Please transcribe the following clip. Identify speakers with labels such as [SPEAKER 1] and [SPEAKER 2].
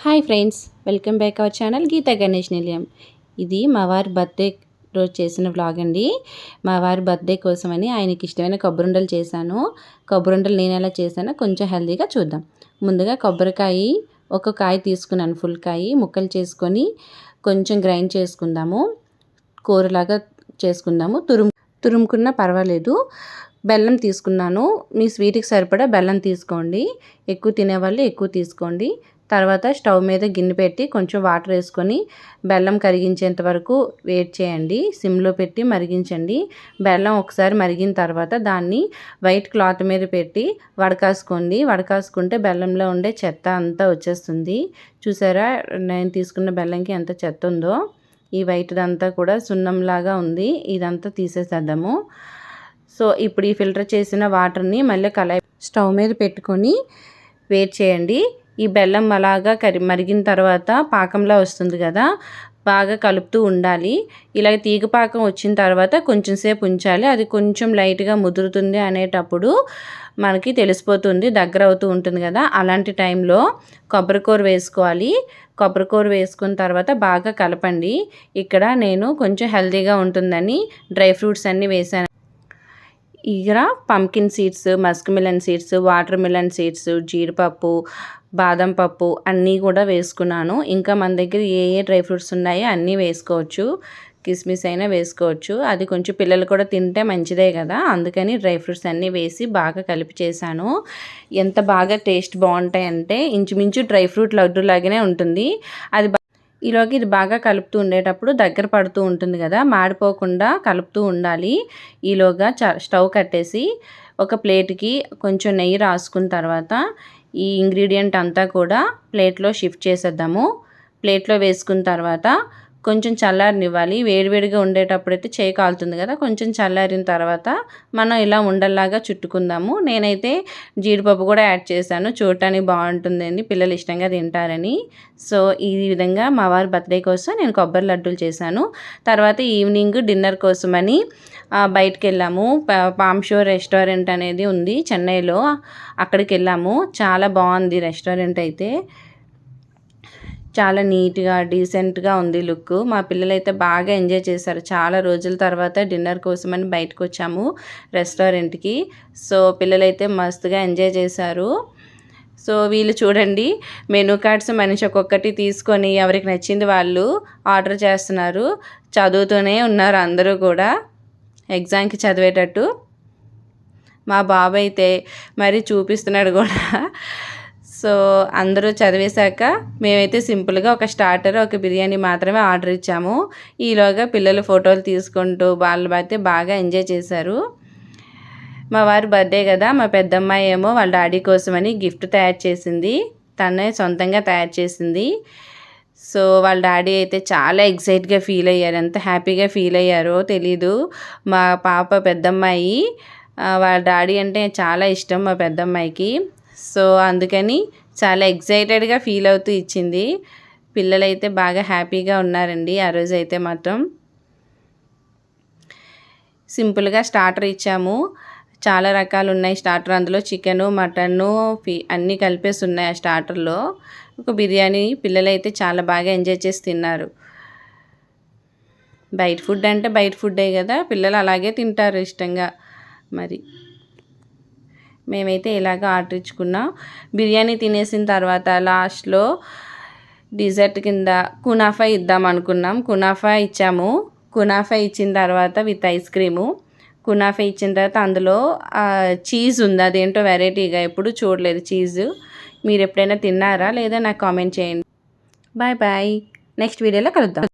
[SPEAKER 1] Hi friends, welcome back our channel Geeta Ganesh Nilayam. ఇది మా వారి బర్త్డే రోజు చేసిన వ్లాగ్ అండి. మా వారి బర్త్డే కోసమని ఆయనకి ఇష్టమైన కొబ్బరుండలు చేశాను. కొబ్బరుండలు నేను ఎలా చేశానో కొంచెం హెల్తీగా చూద్దాం. ముందుగా కొబ్బరికాయ ఒక కాయ తీసుకున్నాను, ఫుల్ కాయ ముక్కలు చేసుకొని కొంచెం గ్రైండ్ చేసుకుందాము. కూరలాగా చేసుకుందాము. తురుముకున్నా పర్వాలేదు. బెల్లం తీసుకున్నాను. మీ స్వీట్కి సరిపడా బెల్లం తీసుకోండి. ఎక్కువ తినేవాళ్ళు ఎక్కువ తీసుకోండి. తర్వాత స్టవ్ మీద గిన్నె పెట్టి కొంచెం వాటర్ వేసుకొని బెల్లం కరిగించేంత వరకు వెయిట్ చేయండి. సిమ్లో పెట్టి మరిగించండి. బెల్లం ఒకసారి మరిగిన తర్వాత దాన్ని వైట్ క్లాత్ మీద పెట్టి వడకాసుకోండి. వడకాసుకుంటే బెల్లంలో ఉండే చెత్త అంతా వచ్చేస్తుంది. చూసారా, నేను తీసుకున్న బెల్లంకి ఎంత చెత్త ఉందో. ఈ వైట్దంతా కూడా సున్నంలాగా ఉంది. ఇదంతా తీసేసేద్దాము. సో ఇప్పుడు ఈ ఫిల్టర్ చేసిన వాటర్ని మళ్ళీ కళాయి స్టవ్ మీద పెట్టుకొని వెయిట్ చేయండి. ఈ బెల్లం అలాగా మరిగిన తర్వాత పాకంలా వస్తుంది కదా, బాగా కలుపుతూ ఉండాలి. ఇలా తీగ పాకం వచ్చిన తర్వాత కొంచెం సేపు ఉంచాలి. అది కొంచెం లైట్గా ముదురుతుంది అనేటప్పుడు మనకి తెలిసిపోతుంది, దగ్గర అవుతూ ఉంటుంది కదా. అలాంటి టైంలో కొబ్బరికూర వేసుకోవాలి. కొబ్బరికూర వేసుకున్న తర్వాత బాగా కలపండి. ఇక్కడ నేను కొంచెం హెల్తీగా ఉంటుందని డ్రై ఫ్రూట్స్ అన్నీ వేసాను. ఇక్కడ pumpkin seeds, Musk melon seeds, water melon seeds, జీడిపప్పు, బాదం పప్పు అన్నీ కూడా వేసుకున్నాను. ఇంకా మన దగ్గర ఏ డ్రై ఫ్రూట్స్ ఉన్నాయో అన్నీ వేసుకోవచ్చు. కిస్మిస్ అయినా వేసుకోవచ్చు. అది కొంచెం పిల్లలు కూడా తింటే మంచిదే కదా, అందుకని డ్రై ఫ్రూట్స్ అన్నీ వేసి బాగా కలిపి చేశాను. ఎంత బాగా టేస్ట్ బాగుంటాయంటే ఇంచుమించు డ్రై ఫ్రూట్ లడ్డు లాగానే ఉంటుంది. ఈలోకి ఇది బాగా కలుపుతూ ఉండేటప్పుడు దగ్గర పడుతూ ఉంటుంది కదా, మాడిపోకుండా కలుపుతూ ఉండాలి. ఈలోగా స్టవ్ కట్టేసి ఒక ప్లేట్కి కొంచెం నెయ్యి రాసుకున్న తర్వాత ఈ ఇంగ్రీడియంట్ అంతా కూడా ప్లేట్లో షిఫ్ట్ చేసేద్దాము. ప్లేట్లో వేసుకున్న తర్వాత కొంచెం చల్లారనివ్వాలి. వేడివేడిగా ఉండేటప్పుడైతే చేయి కాలుతుంది కదా, కొంచెం చల్లారిన తర్వాత మనం ఇలా ఉండల్లాగా చుట్టుకుందాము. నేనైతే జీడిపప్పు కూడా యాడ్ చేశాను, చూడటానికి బాగుంటుందని, పిల్లలు ఇష్టంగా తింటారని. సో ఈ విధంగా మా వారి బర్త్డే కోసం నేను కొబ్బరి లడ్డూలు చేశాను. తర్వాత ఈవినింగ్ డిన్నర్ కోసమని బయటికి వెళ్ళాము. పామ్ షో రెస్టారెంట్ అనేది ఉంది చెన్నైలో, అక్కడికి వెళ్ళాము. చాలా బాగుంది రెస్టారెంట్ అయితే. చాలా నీట్గా డీసెంట్గా ఉంది లుక్. మా పిల్లలైతే బాగా ఎంజాయ్ చేశారు. చాలా రోజుల తర్వాత డిన్నర్ కోసమని బయటకు వచ్చాము రెస్టారెంట్కి. సో పిల్లలైతే మస్తుగా ఎంజాయ్ చేశారు. సో వీళ్ళు చూడండి, మెనూ కార్డ్స్ మనిషి ఒక్కొక్కటి తీసుకొని ఎవరికి నచ్చింది వాళ్ళు ఆర్డర్ చేస్తున్నారు. చదువుతూనే ఉన్నారు అందరూ కూడా, ఎగ్జామ్కి చదివేటట్టు. మా బాబు అయితే మరి చూపిస్తున్నాడు కూడా. సో అందరూ చదివేశాక మేమైతే సింపుల్గా ఒక స్టార్టర్, ఒక బిర్యానీ మాత్రమే ఆర్డర్ ఇచ్చాము. ఈలోగా పిల్లలు ఫోటోలు తీసుకుంటూ వాళ్ళు అయితే బాగా ఎంజాయ్ చేశారు. మా వారి బర్త్డే కదా, మా పెద్దమ్మాయి ఏమో వాళ్ళ డాడీ కోసమని గిఫ్ట్ తయారు చేసింది. తనే సొంతంగా తయారు చేసింది. సో వాళ్ళ డాడీ అయితే చాలా ఎక్సైట్గా ఫీల్ అయ్యారు. ఎంత హ్యాపీగా ఫీల్ అయ్యారో తెలీదు. మా పాప పెద్దమ్మాయి, వాళ్ళ డాడీ అంటే చాలా ఇష్టం మా పెద్దమ్మాయికి. సో అందుకని చాలా ఎక్సైటెడ్గా ఫీల్ అవుతూ ఇచ్చింది. పిల్లలైతే బాగా హ్యాపీగా ఉన్నారండి ఆ రోజు అయితే మాత్రం. సింపుల్గా స్టార్టర్ ఇచ్చాము. చాలా రకాలు ఉన్నాయి స్టార్టర్, అందులో చికెను, మటను, అన్నీ కలిపేసి ఉన్నాయి ఆ స్టార్టర్లో. ఒక బిర్యానీ పిల్లలైతే చాలా బాగా ఎంజాయ్ చేసి తిన్నారు. బయట ఫుడ్ అంటే బయట ఫుడ్డే కదా, పిల్లలు అలాగే తింటారు ఇష్టంగా. మరి మేమైతే ఇలాగ ఆర్డర్ ఇచ్చుకున్నాం. బిర్యానీ తినేసిన తర్వాత లాస్ట్లో డిజర్ట్ కింద కునాఫా ఇద్దాం అనుకున్నాం. కునాఫా ఇచ్చాము. కునాఫా ఇచ్చిన తర్వాత విత్ ఐస్ క్రీము. కునాఫా ఇచ్చిన తర్వాత అందులో చీజ్ ఉంది. అదేంటో వెరైటీగా ఎప్పుడు చూడలేదు చీజు. మీరు ఎప్పుడైనా తిన్నారా లేదా నాకు కామెంట్ చేయండి. బాయ్ బాయ్, నెక్స్ట్ వీడియోలో కలుద్దాం.